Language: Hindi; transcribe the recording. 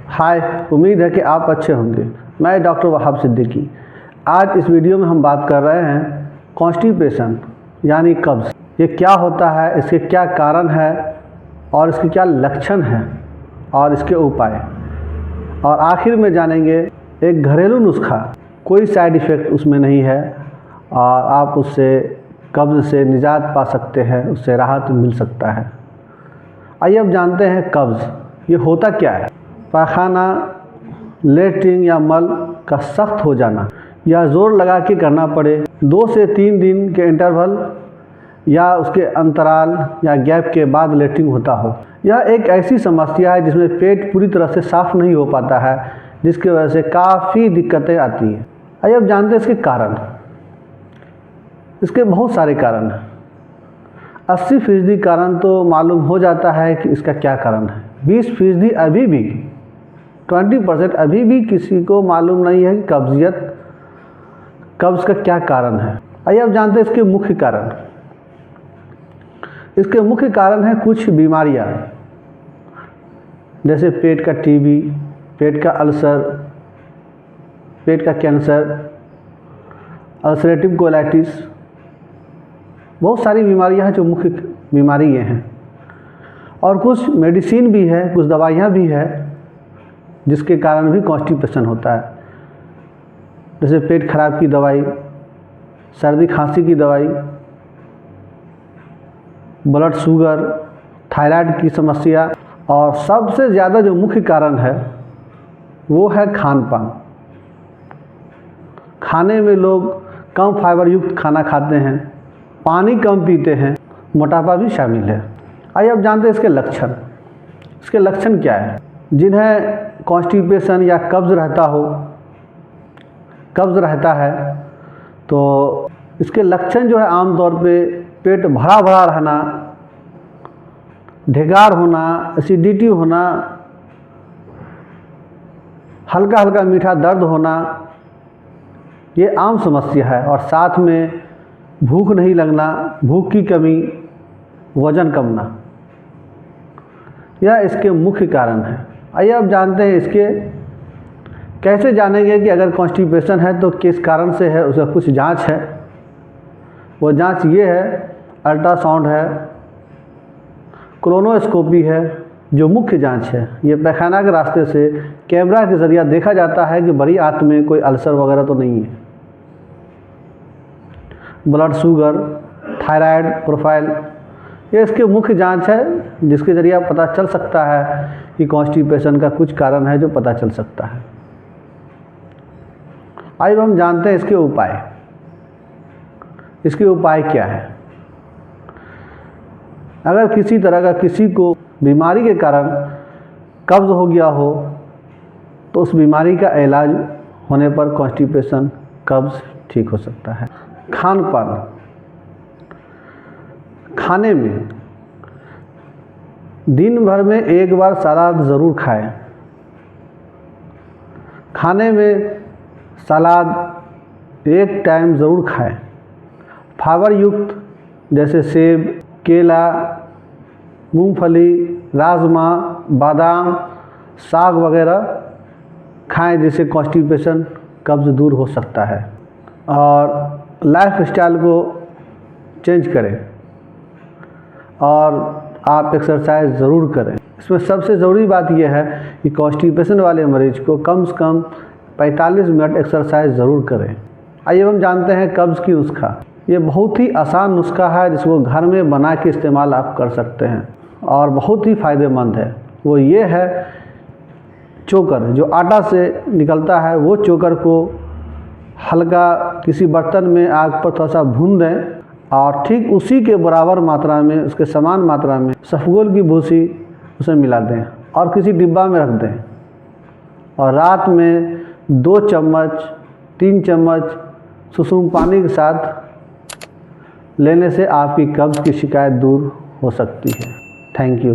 हाय, उम्मीद है कि आप अच्छे होंगे। मैं डॉक्टर वहाब सिद्दीकी। आज इस वीडियो में हम बात कर रहे हैं कॉन्स्टिपेशन यानी कब्ज़। ये क्या होता है, इसके क्या कारण है और इसके क्या लक्षण हैं और इसके उपाय, और आखिर में जानेंगे एक घरेलू नुस्खा। कोई साइड इफ़ेक्ट उसमें नहीं है और आप उससे कब्ज़ से निजात पा सकते हैं, उससे राहत मिल सकता है। आइए अब जानते हैं कब्ज़ ये होता क्या है। पायखाना, लेटरिन या मल का सख्त हो जाना या ज़ोर लगा के करना पड़े, 2 से 3 दिन के इंटरवल या उसके अंतराल या गैप के बाद लेटरिन होता हो। यह एक ऐसी समस्या है जिसमें पेट पूरी तरह से साफ़ नहीं हो पाता है, जिसकी वजह से काफ़ी दिक्कतें आती हैं। आइए अब जानते हैं इसके कारण। इसके बहुत सारे कारण हैं। 80% कारण तो मालूम हो जाता है कि इसका क्या कारण है। 20% अभी भी 20% अभी भी किसी को मालूम नहीं है कि कब्ज़ का क्या कारण है। आइए अब जानते हैं इसके मुख्य कारण। इसके मुख्य कारण हैं कुछ बीमारियां, जैसे पेट का टीबी, पेट का अल्सर, पेट का कैंसर, अल्सरेटिव कोलाइटिस। बहुत सारी बीमारियां हैं जो मुख्य बीमारी ये हैं, और कुछ मेडिसिन भी है, कुछ दवाइयाँ भी है जिसके कारण भी कॉन्स्टिपेशन होता है। जैसे पेट खराब की दवाई, सर्दी खांसी की दवाई, ब्लड शुगर, थायराइड की समस्या, और सबसे ज़्यादा जो मुख्य कारण है वो है खान पान। खाने में लोग कम फाइबर युक्त खाना खाते हैं, पानी कम पीते हैं, मोटापा भी शामिल है। आइए अब जानते हैं इसके लक्षण। इसके लक्षण क्या है। जिन्हें कॉन्स्टिपेशन या कब्ज़ रहता है तो इसके लक्षण जो है आमतौर पे पेट भरा भरा रहना, ढेगार होना, एसिडिटी होना, हल्का हल्का मीठा दर्द होना, ये आम समस्या है। और साथ में भूख नहीं लगना, भूख की कमी, वज़न कमना, यह इसके मुख्य कारण है। आइए अब जानते हैं इसके कैसे जानेंगे कि अगर कॉन्स्टिपेशन है तो किस कारण से है। उसका कुछ जांच है। वो जांच ये है, अल्ट्रासाउंड है, कोलोनोस्कोपी है, जो मुख्य जांच है। ये पैखाना के रास्ते से कैमरा के ज़रिए देखा जाता है कि बड़ी आंत में कोई अल्सर वगैरह तो नहीं है। ब्लड शुगर, थायराइड प्रोफाइल, ये इसके मुख्य जांच है जिसके ज़रिए पता चल सकता है कि कॉन्स्टिपेशन का कुछ कारण है जो पता चल सकता है। आइए हम जानते हैं इसके उपाय। इसके उपाय क्या है। अगर किसी तरह का किसी को बीमारी के कारण कब्ज़ हो गया हो तो उस बीमारी का इलाज होने पर कॉन्स्टिपेशन, कब्ज़ ठीक हो सकता है। खान पान। खाने में दिन भर में एक बार सलाद ज़रूर खाएं। खाने में सलाद एक टाइम ज़रूर खाएं। फाइबर युक्त जैसे सेब, केला, मूंगफली, राजमा, बादाम, साग वगैरह खाएं, जिससे कॉन्स्टिपेशन, कब्ज़ दूर हो सकता है। और लाइफ स्टाइल को चेंज करें और आप एक्सरसाइज ज़रूर करें। इसमें सबसे ज़रूरी बात यह है कि कॉन्स्टिपेशन वाले मरीज को कम से कम 45 मिनट एक्सरसाइज ज़रूर करें। आइए हम जानते हैं कब्ज़ की नुस्खा। ये बहुत ही आसान नुस्खा है जिसको घर में बना के इस्तेमाल आप कर सकते हैं और बहुत ही फ़ायदेमंद है। वो ये है, चोकर जो आटा से निकलता है, वो चोकर को हल्का किसी बर्तन में आग पर थोड़ा सा भून दें और ठीक उसी के बराबर मात्रा में, उसके समान मात्रा में सफ़गोल की भूसी उसमें मिला दें और किसी डिब्बा में रख दें। और रात में 2 चम्मच 3 चम्मच सुसुम पानी के साथ लेने से आपकी कब्ज़ की शिकायत दूर हो सकती है। Thank you.